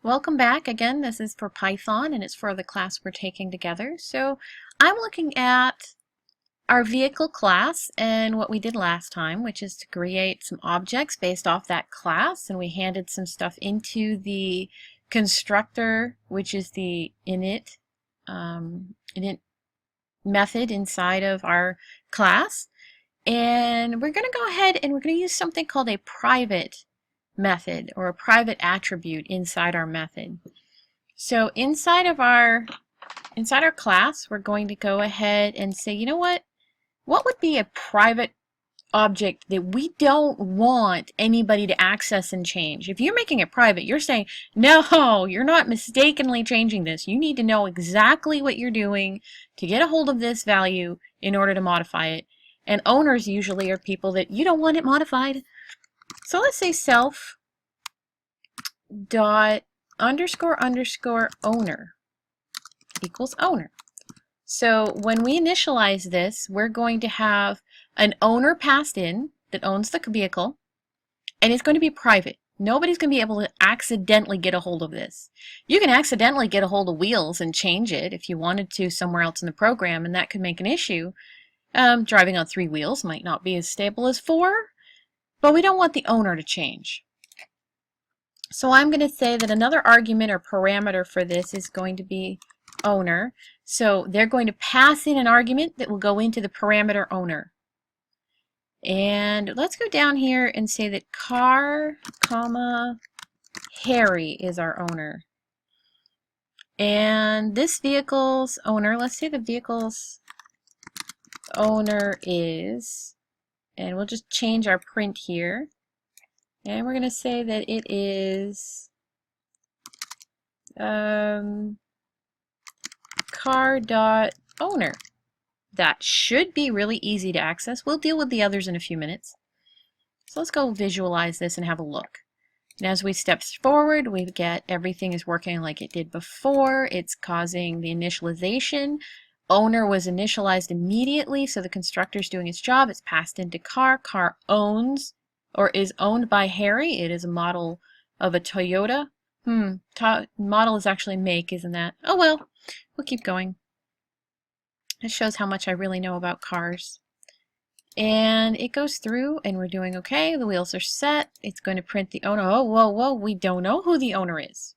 Welcome back. Again, this is for Python and it's for the class we're taking together. So I'm looking at our vehicle class and what we did last time, which is to create some objects based off that class, and we handed some stuff into the constructor, which is the init method inside of our class. And we're going to go ahead and we're going to use something called a private method or a private attribute inside our method. So inside our class, we're going to go ahead and say, you know what would be a private object that we don't want anybody to access and change? If you're making it private, you're saying, no, you're not mistakenly changing this. You need to know exactly what you're doing to get a hold of this value in order to modify it. And owners usually are people that you don't want it modified. So let's say self dot underscore underscore owner equals owner. So when we initialize this, we're going to have an owner passed in that owns the vehicle, and it's going to be private. Nobody's going to be able to accidentally get a hold of this. You can accidentally get a hold of wheels and change it if you wanted to somewhere else in the program, and that could make an issue. Driving on 3 wheels might not be as stable as 4, but we don't want the owner to change. So I'm going to say that another argument or parameter for this is going to be owner. So they're going to pass in an argument that will go into the parameter owner. And let's go down here and say that car, comma, Harry is our owner. And this vehicle's owner, let's say the vehicle's owner is, and we'll just change our print here, and we're going to say that it is car.owner. That should be really easy to access. We'll deal with the others in a few minutes. So let's go visualize this and have a look. And as we step forward, we get everything is working like it did before. It's causing the initialization. Owner was initialized immediately, so the constructor is doing its job. It's passed into car. Car owns or is owned by Harry. It is a model of a Toyota. Model is actually make, isn't that? Oh well, we'll keep going. It shows how much I really know about cars. And it goes through and we're doing okay. The wheels are set. It's going to print the owner. Oh, whoa, whoa, we don't know who the owner is.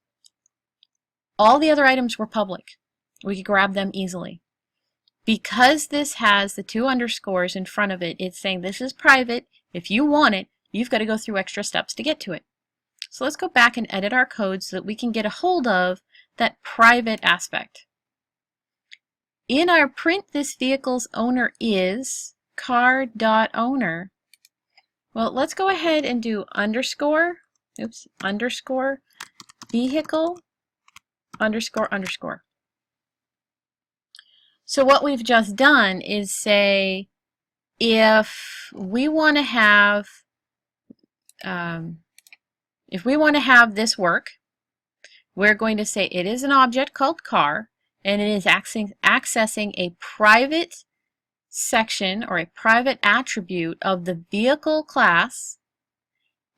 All the other items were public. We could grab them easily. Because this has the 2 underscores in front of it, it's saying this is private. If you want it, you've got to go through extra steps to get to it. So let's go back and edit our code so that we can get a hold of that private aspect. In our print, this vehicle's owner is car.owner. Well, let's go ahead and do underscore vehicle underscore. So what we've just done is say if we want to have this work, we're going to say it is an object called car, and it is accessing a private section or a private attribute of the vehicle class,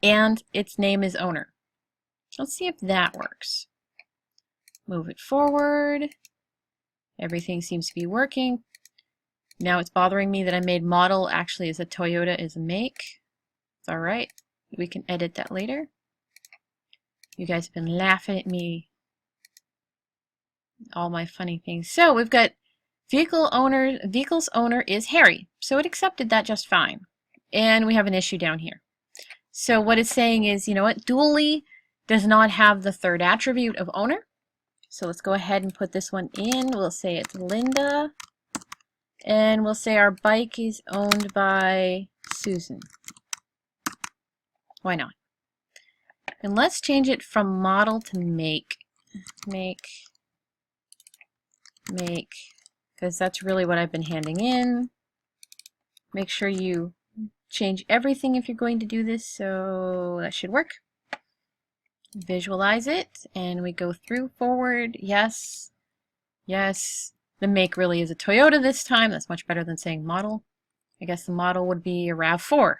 and its name is owner. Let's see if that works. Move it forward. Everything seems to be working. Now it's bothering me that I made model actually as a Toyota is a make. It's alright. We can edit that later. You guys have been laughing at me. All my funny things. So we've got vehicle's owner is Harry. So it accepted that just fine. And we have an issue down here. So what it's saying is, you know what, dually does not have the 3rd attribute of owner. So let's go ahead and put this one in. We'll say it's Linda. And we'll say our bike is owned by Susan. Why not? And let's change it from model to make. Make. Because that's really what I've been handing in. Make sure you change everything if you're going to do this, so that should work. Visualize it, and we go through forward. Yes. The make really is a Toyota this time. That's much better than saying model. I guess the model would be a RAV4.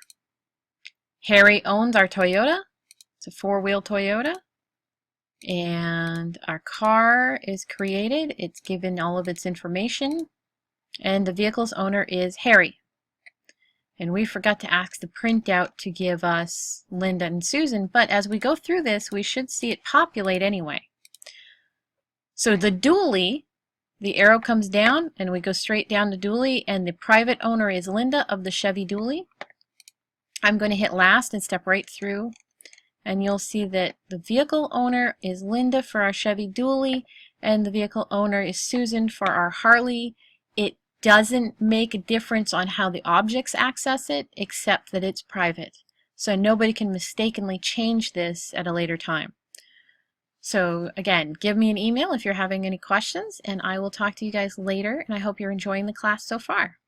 Harry owns our Toyota. It's a 4-wheel Toyota. And our car is created. It's given all of its information. And the vehicle's owner is Harry. And we forgot to ask the printout to give us Linda and Susan, but as we go through this, we should see it populate anyway. So the dually, the arrow comes down and we go straight down to dually, and the private owner is Linda of the Chevy dually. I'm going to hit last and step right through, and you'll see that the vehicle owner is Linda for our Chevy dually, and the vehicle owner is Susan for our Harley. It doesn't make a difference on how the objects access it, except that it's private. So nobody can mistakenly change this at a later time. So again, give me an email if you're having any questions, and I will talk to you guys later, and I hope you're enjoying the class so far.